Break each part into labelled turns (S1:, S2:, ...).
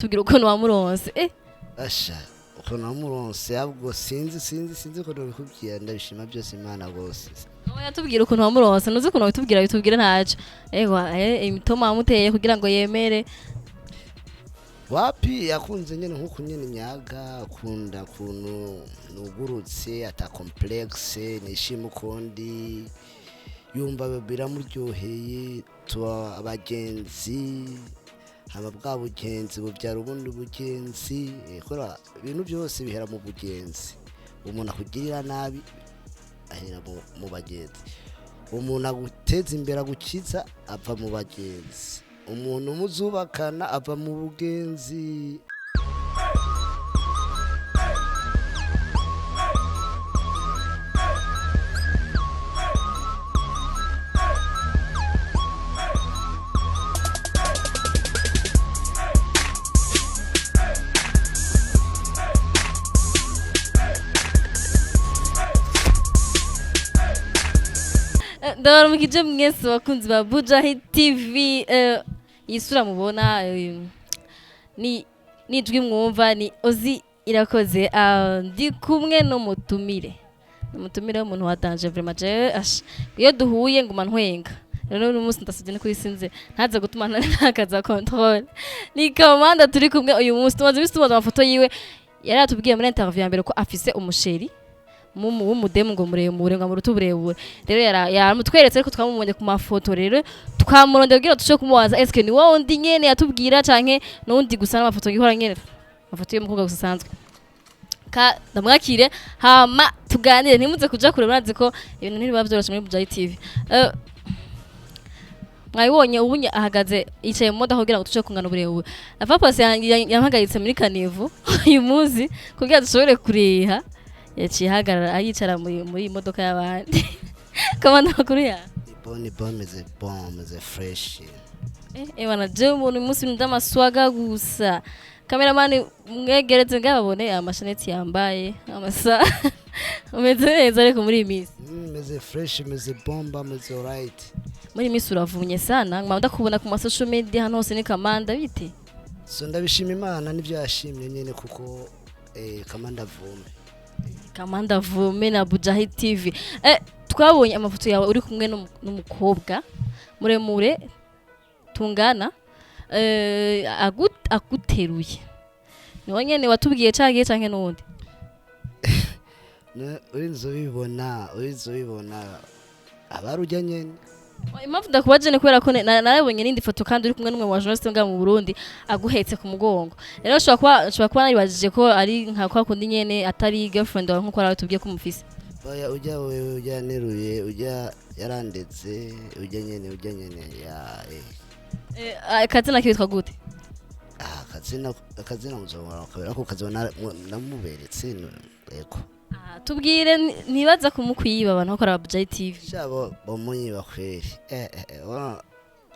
S1: tubwira ukuntu wamuronse
S2: asha ukuntu wamuronse ahubwo sinzi ko ndabikubwira ndabishima byose Imana gose
S1: oya tubwira ukuntu wamuronse nuzi ukuntu bitubwira bitubwire ntaje imitoma wamuteye kugira ngo yemere
S2: wapi yakunze nyene nkuko nyene nyaga akunda kuntu nugurutse ata complexe nishima ukundi yumva biramuryoheye tuba abagenzi haba bwa bugenzi bubyara ubundi bugenzi kora ibintu byose bihera mu bugenzi umuntu akugirira nabi ahera mu bagenzi umuntu aguteza imbere agukiza ava mu bagenzi umuntu muzubakana ava mu bugenzi
S1: ndabara mukije mwese bakunzi ba Bagiye TV yisura mubona ni nijwi mwumva ni ozi irakoze ndi kumwe no mutumire w'umuntu watanje vraiment iyo duhuye nguma ntwenga rero uyu munsi ndasubye kuri sinze ntaza gutuma ntakaza control ni Komanda turi kumwe uyu munsi tumaze bisubiza amafoto yiwe yari atubwiye muri interview ya mbere ko afise umusheri w'umudemu ngo muremure ngo murutu burebure rero yaramutweretse ariko twamubonye ku mafoto rero twamuronde kugira tuce kumubaza eske ni wowe ndi nyene yatubwira canke nundi gusa n'amafoto ngihora nyene amafoto y'umukobwa gusanzwe ka ndamwakire hama tuganire ntimuze kuja kure murazi ko ibintu ntiri bavyoroshe muri Bagiye TV mwayibonye ubunye ahagaze yicaye mu modoka kugira ngo tuce kungana uburebure ava pasi yampagaritse muri Kanivu uyu muzi kugira dushobore kuriha yaciye hagarara yicara muri imodoka y'abandi Komanda makuru ya meze
S2: fresh
S1: wana je umuntu umunsi ndamaswaga gusa cameraman mwegeretse ngababone amashaneti yambaye amasa umeze neza ariko muri imisi
S2: meze fresh meze bomba meze alright
S1: muri imisi uravunye sana ngamba kubona ku social media hano hose ni Komanda bite
S2: so ndabishima Imana nivyo yashimye nyene kuko
S1: Komanda vume na Bagiye TV twabonye amafoto yawe uri kumwe n'umukobwa muremure tungana aguteruye niwe nyene watubwiye cagiye canke nundi
S2: urizo bibona abarujya nyene
S1: impamvu ndakubaje ne kubera ko narabonye n'indi foto kandi uri kumwe n'umwe wa journaliste nga mu Burundi aguhetse ku mugongo rero ushobora kuba naribajije ko ari nka kwa kundi nyene atari girlfriend wawe nkuko aratubwiye ko mufise
S2: oya ujya neruye ujya yarandetse ujya nyene ya
S1: kazina kitwa gute
S2: kazina muzobora kabera ko kazona namuberetse yego
S1: tubwire ntibaza kumukwiba abantu bakora Bagiye TV
S2: shabo bamunyiba kweri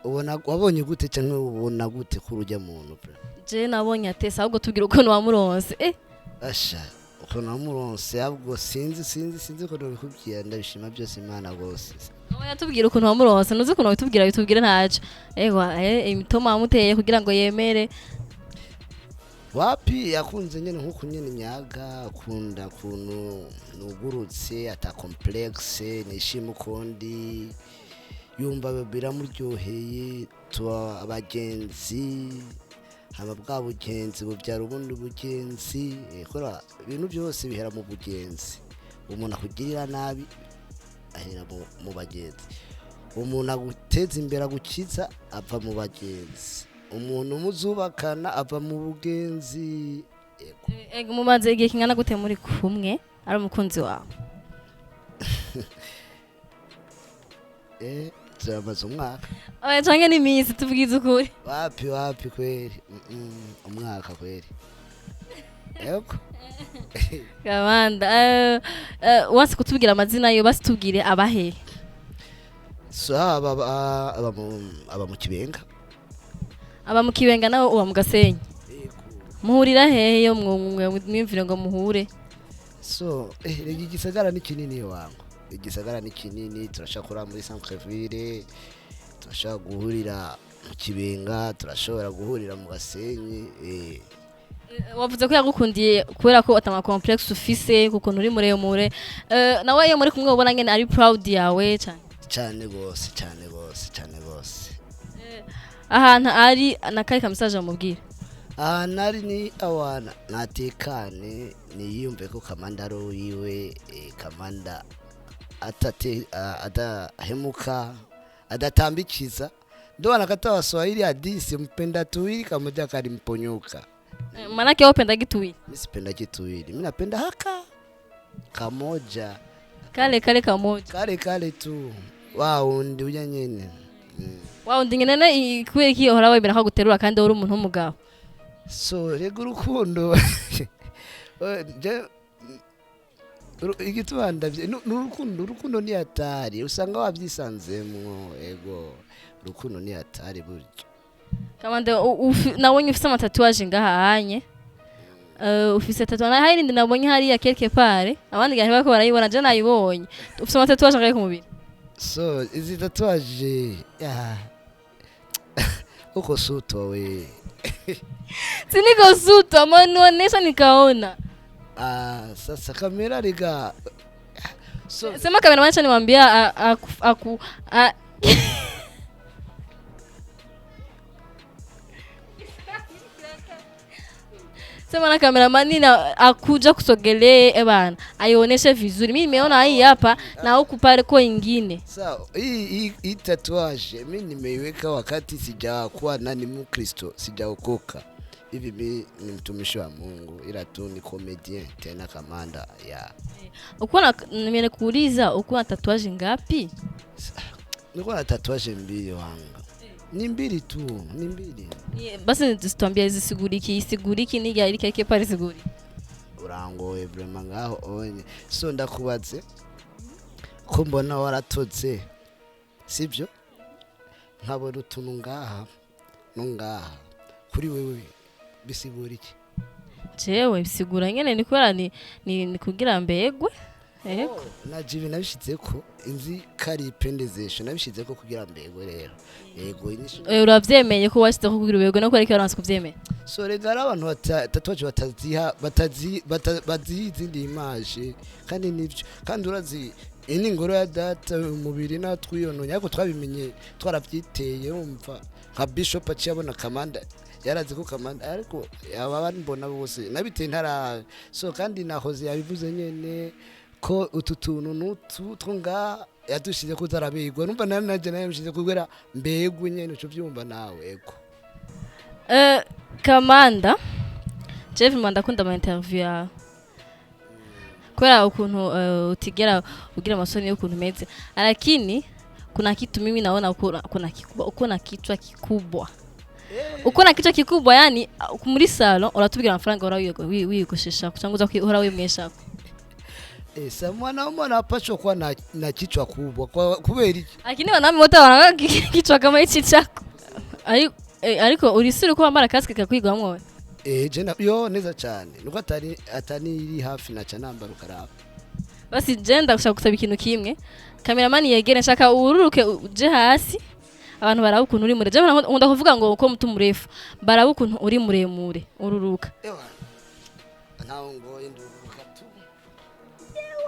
S2: ubona wabonye gute cyangwa ubona gute kurujya muntu
S1: je nabonye atesa ahubwo tubwire ukuntu wamuronse
S2: asha ukuntu wamuronse ahubwo sinzi ko ndabikubwira ndabishima byose Imana gose
S1: oya tubwire ukuntu wamuronse nuzi ukuntu bitubwira bitubwire ntaje imitoma wamuteye kugira ngo yemere
S2: wapi yakunze nyene nkuko nyene nyaga akunda kuntu nugurutse ata complexe nishima ukundi yumva biramuryoheye tuba abagenzi haba bwa bugenzi bubyara ubundi bugenzi kora ibintu byose bihera mu bugenzi umuntu akugirira nabi ahera mu bagenzi umuntu aguteza imbere agukiza ava mu bagenzi umuntu muzubakana ava mu bugenzi
S1: ego mumaze igihe kingana gute muri kumwe ari umukunzi wawe
S2: turamaze umwaka
S1: oya canke n'imisi tubwize ukuri
S2: wapi kweri umwaka kweri yego
S1: Komanda wasi kutubwira amazina yo basi tubwire abahe
S2: so aba mu Kibenga
S1: aba mu Kibenga nawe uba mu Gasenyi muhurira hehe yo mwimvire ngo muhure
S2: so igisagara ni kinini wangu igisagara ni kinini turashakura muri centre ville turashaka guhurira mu kibenga turashobora guhurira mu Gasenyi
S1: wavuze ko yagukundiye kubera ko atama complex ufise kuko uri muremure nawe iyo muri kumwe ubona ngene ari proud yawe
S2: cyane gose cyane gose cyane gose
S1: ahantu ari nakari kamusaje amubwira
S2: nari ni awana natekane niyumve ko Komanda aro wiwe Komanda adahemuka adatambikiza ndo anakata Waswahili hadisi mpenda tuwili kamoja kalimponyoka.
S1: Manake wewe upenda kituwili?
S2: Mimi sipenda kituwili. Mimi napenda haka kamoja.
S1: Kale kamoja.
S2: Kale tu. Wao ndi uja nyene.
S1: Wao ndi nyene ikwiye ki ohora wemera ko guterura kandi uri umuntu w'umugabo.
S2: So rego urukundo. Je igitubandavye urukundo ni hatari usanga wabyisanzemwo ego urukundo ni hatari buryo.
S1: Komanda nabonye ufite amatatuwaje ngahanye ufise tatuwaje hari indi nabonye hari ya quelque part abandi gari bako barayibona je nayibonye ufite amatatuwaje ngahe ku mubiri
S2: so izi tatuwaje uko suto we
S1: siniko suto amaonesha nikaona
S2: sasa kamera riga
S1: so sema kamera macha niwaambia sema na cameraman na akuja kusogelee bana aioneshe vizuri. Mimi nimeona hii hapa na huku pale kwa ingine.
S2: Sawa, hii tatuage mimi nimeiweka wakati sijakuwa nani Mkristo, sijaokoka. Hivi mimi ni mtumishi wa Mungu ila tu ni comedian tena Komanda ya.
S1: Uko nimekuuliza uko na tatuage ngapi?
S2: Niko na tatuage mbili wangu. Ni mbili tu, ni mbili.
S1: Basi tuambie isiguriki niga ili keke pale siguri.
S2: Urangoye vraiment ngaho onye. So ndakubaze ko mbona waratotse. Sibyo? Nkabona utuntu ngaha no ngaha. Kuri wewe bisigura iki?
S1: Jewe bisigura nyene ni kwera ni kugira mbegwe. Ego.
S2: Najibi nabishitse ko inzi kari pendezesho nabishitse ko kugira mbegwe rero. Ego inisho.
S1: Uravyemeye ko washitse ko kugira ubegwe no kwereka abantu kuvyemeye.
S2: So regara abantu tatuwaje batazizi ndi image kandi nivyo kandi urazi ini ngoro ya data umubiri natwiyononya ariko twabimenye twaravyiteye umva nka bishop aciyabona Komanda yarazi ko Komanda ariko abandi mbona bose nabiteye ntara so kandi nahoze yabivuze nyene ko ututuntu nutu twunga yadushize ko zarabigwa numva naje nayo mushize kugera mbegwe nyene cyo vyumva nawe ego
S1: Komanda Jeff mandakunda ama interview ya kwa ukuntu utigera ugira masoni y'ukuntu meze lakini kuna kitu mimi naona uko na kichwa kikubwa uko na kichwa kikubwa yani muri salon uratubwira amafaranga wiyugoshesha kuchanguza uhora wimweshako
S2: mwana anapaswa kuwa na kichwa kubwa kubera iki
S1: lakini wanami wote wana kichwa kama hichi chako ariko urisiri ko wambara kasike kakwigwamwo we
S2: je yo neza cyane nuko atani iri hafi na canamba rukaraba
S1: basi jenda gushaka gusaba ikintu kimwe cameraman yegere nshaka ururuke uje hasi abantu barabu kuntu uri mure je nkunda kuvuga ngo uko mutu murefu barabu kuntu uri muremure ururuka
S2: nawo ngo induruka tu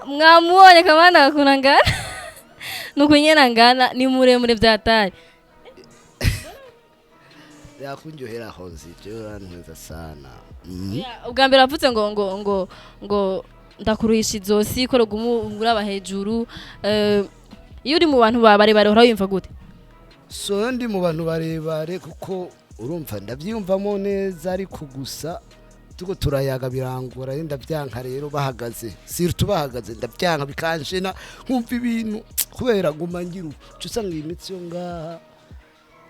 S1: mwamuonye Komanda kunangana nukunyena ngana ni muremure byatari
S2: yakunjohera hozi je rantuza sana
S1: ubwa mbere avutse ngo ndakuruhisha izosi ko rugumura hejuru iyo uri mu bantu barebare uhora wimva gute
S2: so ndi mu bantu barebare kuko urumva ndavyumvamo neza ariko gusa tuko turayaga birangura ndavyanka rero bahagaze sirtu bahagaze ndavyanka bikanshena nkumva ibintu kubera guma ngiru cusanga imitsi yo ngaha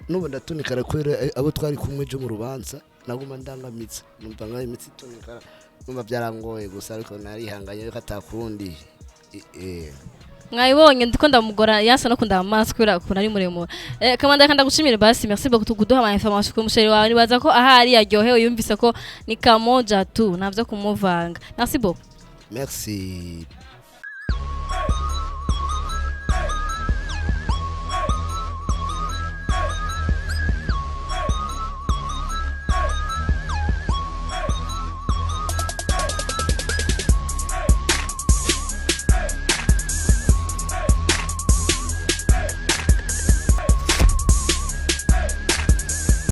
S2: nubu ndatunikara kwera abo twari kumwe je mu rubanza naguma ndangamitse numva ngaho imitsi tunikara numva byarangoye gusa ariko narihanganye ko atakundi
S1: mwayibonye ndiko ndamugora yasa no kunda amaso kwera ko nari muremure Komanda kanda gushimira basi merci beaucoup kuduha ama information ko musheri wawe nibaza ko ahari yaryohewe yumvise ko ni kamoja tu navyo kumuvanga merci beaucoup
S2: merci